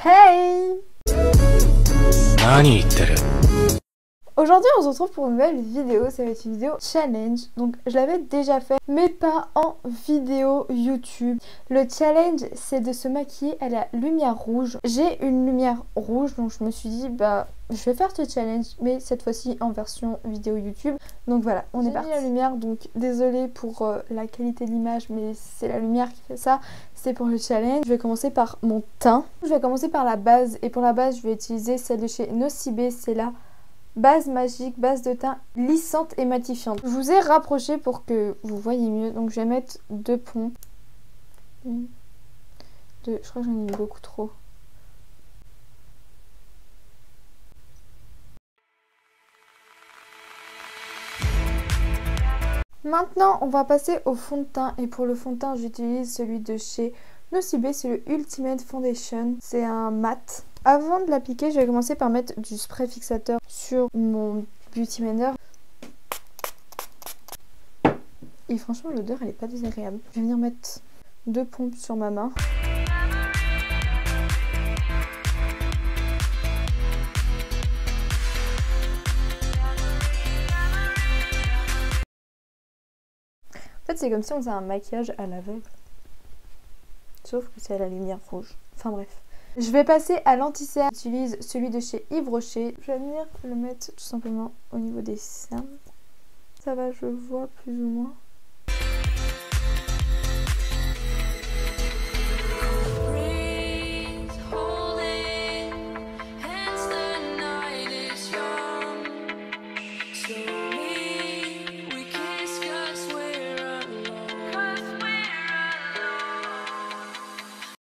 Hey! Aujourd'hui on se retrouve pour une nouvelle vidéo, ça va être une vidéo challenge. Donc je l'avais déjà fait mais pas en vidéo YouTube. Le challenge c'est de se maquiller à la lumière rouge. J'ai une lumière rouge donc je me suis dit bah je vais faire ce challenge mais cette fois-ci en version vidéo YouTube. Donc voilà, on est parti. J'ai mis la lumière, donc désolée pour la qualité de l'image mais c'est la lumière qui fait ça. C'est pour le challenge. Je vais commencer par mon teint. Je vais commencer par la base et pour la base je vais utiliser celle de chez Nocibé, c'est la base magique, base de teint lissante et matifiante. Je vous ai rapproché pour que vous voyez mieux. Donc je vais mettre 2 ponts. Une, 2, je crois que j'en ai mis beaucoup trop. Maintenant on va passer au fond de teint et pour le fond de teint j'utilise celui de chez Nocibé, c'est le Ultimate Foundation, c'est un mat. Avant de l'appliquer, je vais commencer par mettre du spray fixateur sur mon Beauty Blender. Et franchement, l'odeur, elle est pas désagréable. Je vais venir mettre 2 pompes sur ma main. En fait, c'est comme si on faisait un maquillage à l'aveugle. Sauf que c'est à la lumière rouge. Enfin bref. Je vais passer à l'anti-cerne. J'utilise celui de chez Yves Rocher. Je vais venir le mettre tout simplement au niveau des cernes. Ça va, je vois plus ou moins.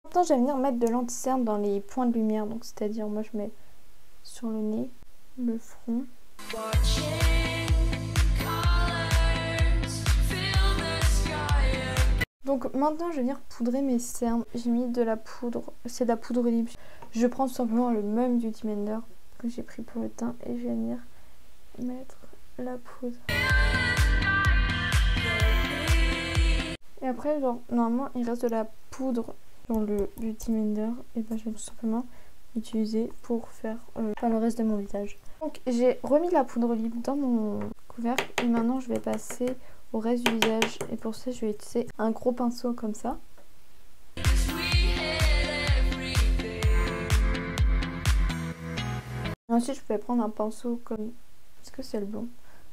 Maintenant, je vais venir mettre de l'anti-cerne dans les points de lumière. Donc, c'est-à-dire, moi, je mets sur le nez, le front. Donc, maintenant, je vais venir poudrer mes cernes. J'ai mis de la poudre. C'est de la poudre libre. Je prends tout simplement le même Beauty Blender que j'ai pris pour le teint. Et je vais venir mettre la poudre. Et après, genre, normalement, il reste de la poudre dans le Beauty Blender, et ben je vais tout simplement l'utiliser pour faire le reste de mon visage. Donc j'ai remis la poudre libre dans mon couvercle et maintenant je vais passer au reste du visage et pour ça je vais utiliser un gros pinceau comme ça. Et ensuite je vais prendre un pinceau comme... Est-ce que c'est le blond?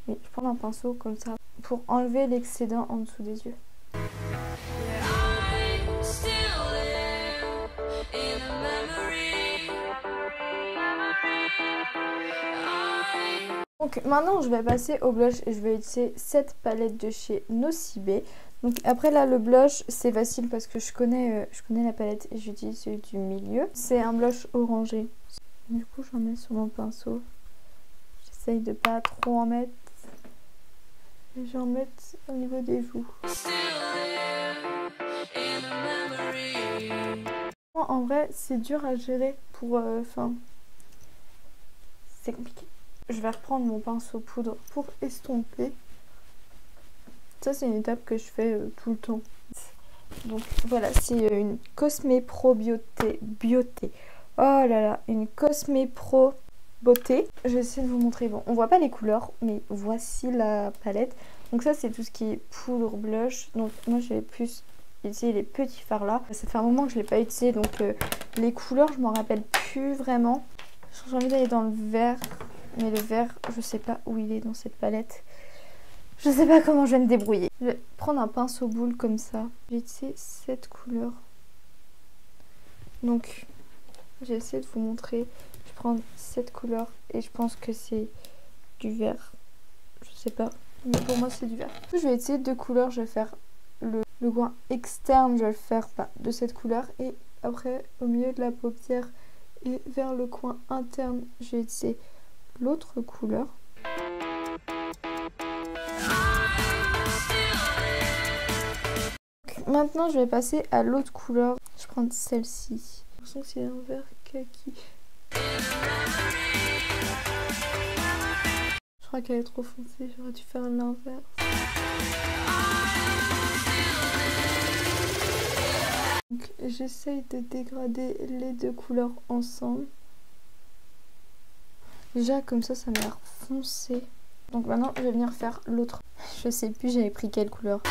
Oui, je prends un pinceau comme ça pour enlever l'excédent en dessous des yeux. Donc maintenant je vais passer au blush et je vais utiliser cette palette de chez Nocibé. Donc après là le blush c'est facile parce que je connais la palette et j'utilise celui du milieu. C'est un blush orangé. Du coup j'en mets sur mon pinceau. J'essaye de pas trop en mettre. Et j'en mets au niveau des joues. En vrai c'est dur à gérer pour... c'est compliqué. Je vais reprendre mon pinceau poudre pour estomper. Ça c'est une étape que je fais tout le temps. Donc voilà, c'est une Cosme Pro Beauté. Oh là là, une Cosme Pro Beauté. Je vais essayer de vous montrer. Bon, on voit pas les couleurs, mais voici la palette. Donc ça c'est tout ce qui est poudre, blush. Donc moi je vais plus utiliser les petits fards là. Ça fait un moment que je l'ai pas utilisé, donc les couleurs je m'en rappelle plus vraiment. J'ai envie d'aller dans le vert. Mais le vert, je sais pas où il est dans cette palette. Je sais pas comment je vais me débrouiller. Je vais prendre un pinceau boule comme ça. J'ai utilisé cette couleur. Donc, j'ai essayé de vous montrer. Je prends cette couleur et je pense que c'est du vert. Je sais pas, mais pour moi c'est du vert. Je vais essayer 2 couleurs. Je vais faire le coin externe, je vais le faire de cette couleur. Et après, au milieu de la paupière et vers le coin interne, j'ai essayé l'autre couleur. Maintenant je vais passer à l'autre couleur. Je prends celle-ci. J'ai l'impression que c'est un vert kaki. Je crois qu'elle est trop foncée, j'aurais dû faire l'inverse. j'essaye de dégrader les deux couleurs ensemble. Déjà comme ça m'a l'air foncé. Donc maintenant je vais venir faire l'autre. Je sais plus j'avais pris quelle couleur.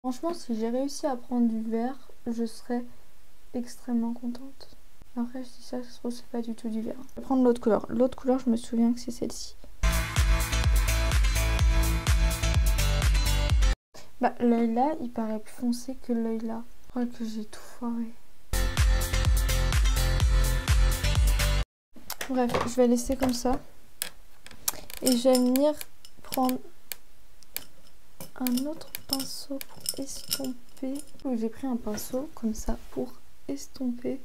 Franchement si j'ai réussi à prendre du vert, je serais extrêmement contente. Après je dis ça se trouve c'est pas du tout du vert. Je vais prendre l'autre couleur. L'autre couleur je me souviens que c'est celle-ci. Bah l'œil là il paraît plus foncé que l'œil là. Je crois que j'ai tout foiré. Bref, je vais laisser comme ça. Et je vais venir prendre un autre pinceau pour estomper. J'ai pris un pinceau comme ça pour estomper.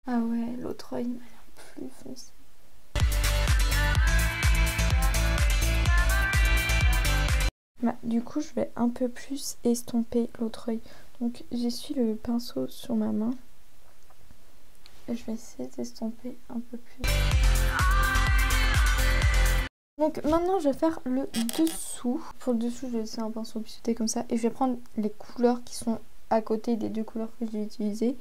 Ah ouais, l'autre œil m'a l'air plus foncé. Bah, du coup, je vais un peu plus estomper l'autre œil. Donc, j'essuie le pinceau sur ma main. Et je vais essayer d'estomper un peu plus. Donc, maintenant, je vais faire le dessous. Pour le dessous, je vais laisser un pinceau biseauté comme ça. Et je vais prendre les couleurs qui sont à côté des deux couleurs que j'ai utilisées.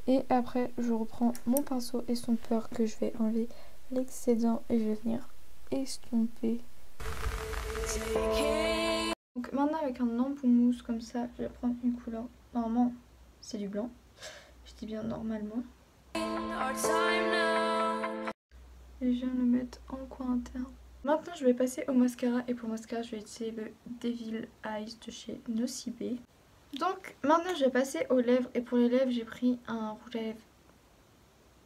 Et après, je reprends mon pinceau estompeur que je vais enlever l'excédent et je vais venir estomper. Donc maintenant, avec un embout mousse comme ça, je vais prendre une couleur. Normalement, c'est du blanc. Je dis bien normalement. Et je viens le mettre en coin interne. Maintenant, je vais passer au mascara. Et pour mascara, je vais utiliser le Devil Eyes de chez Nocibé. Donc maintenant je vais passer aux lèvres et pour les lèvres j'ai pris un rouge à lèvres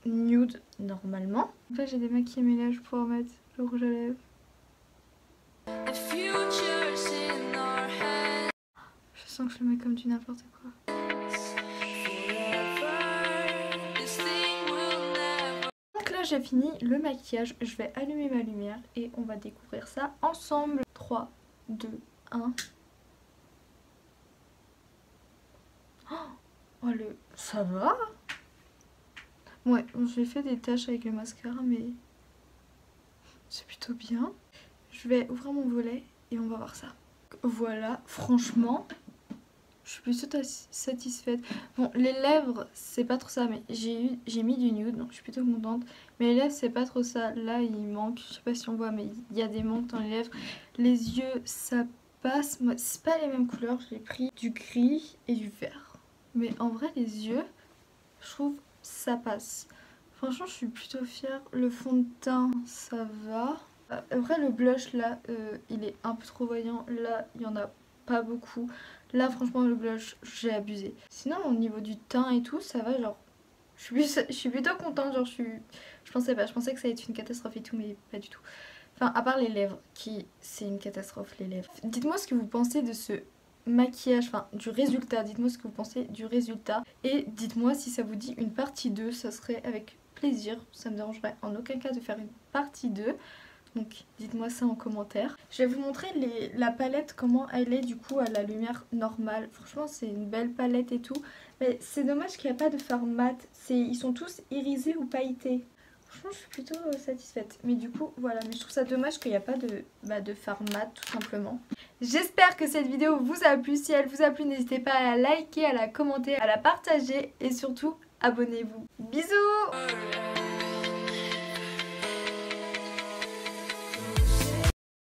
nude normalement. En fait j'ai démaquillé mes lèvres pour mettre le rouge à lèvres. Je sens que je le mets comme du n'importe quoi. Donc là j'ai fini le maquillage, je vais allumer ma lumière et on va découvrir ça ensemble. 3, 2, 1... Oh le... Ça va? Ouais, j'ai fait des taches avec le mascara mais c'est plutôt bien. Je vais ouvrir mon volet et on va voir ça. Voilà, franchement, je suis plutôt satisfaite. Bon, les lèvres, c'est pas trop ça, mais j'ai mis du nude, donc je suis plutôt contente. Mais les lèvres, c'est pas trop ça. Là, il manque, je sais pas si on voit, mais il y a des manques dans les lèvres. Les yeux, ça passe. C'est pas les mêmes couleurs, j'ai pris du gris et du vert. Mais en vrai les yeux, je trouve ça passe. Franchement je suis plutôt fière. Le fond de teint ça va. Après le blush là il est un peu trop voyant. Là il y en a pas beaucoup. Là franchement le blush j'ai abusé. Sinon au niveau du teint et tout ça va genre. Je suis plutôt contente. Genre je pensais pas. Je pensais que ça allait être une catastrophe et tout mais pas du tout. Enfin à part les lèvres qui c'est une catastrophe les lèvres. Dites-moi ce que vous pensez de ce maquillage, enfin du résultat, dites-moi ce que vous pensez du résultat et dites-moi si ça vous dit une partie 2, ça serait avec plaisir, ça me dérangerait en aucun cas de faire une partie 2, donc dites-moi ça en commentaire. Je vais vous montrer la palette, comment elle est du coup à la lumière normale. Franchement c'est une belle palette et tout, mais c'est dommage qu'il n'y a pas de fard mat, ils sont tous irisés ou pailletés. Franchement je suis plutôt satisfaite. Mais du coup voilà, mais je trouve ça dommage qu'il n'y a pas de fard mat tout simplement. J'espère que cette vidéo vous a plu. Si elle vous a plu, n'hésitez pas à la liker, à la commenter, à la partager et surtout abonnez-vous. Bisous!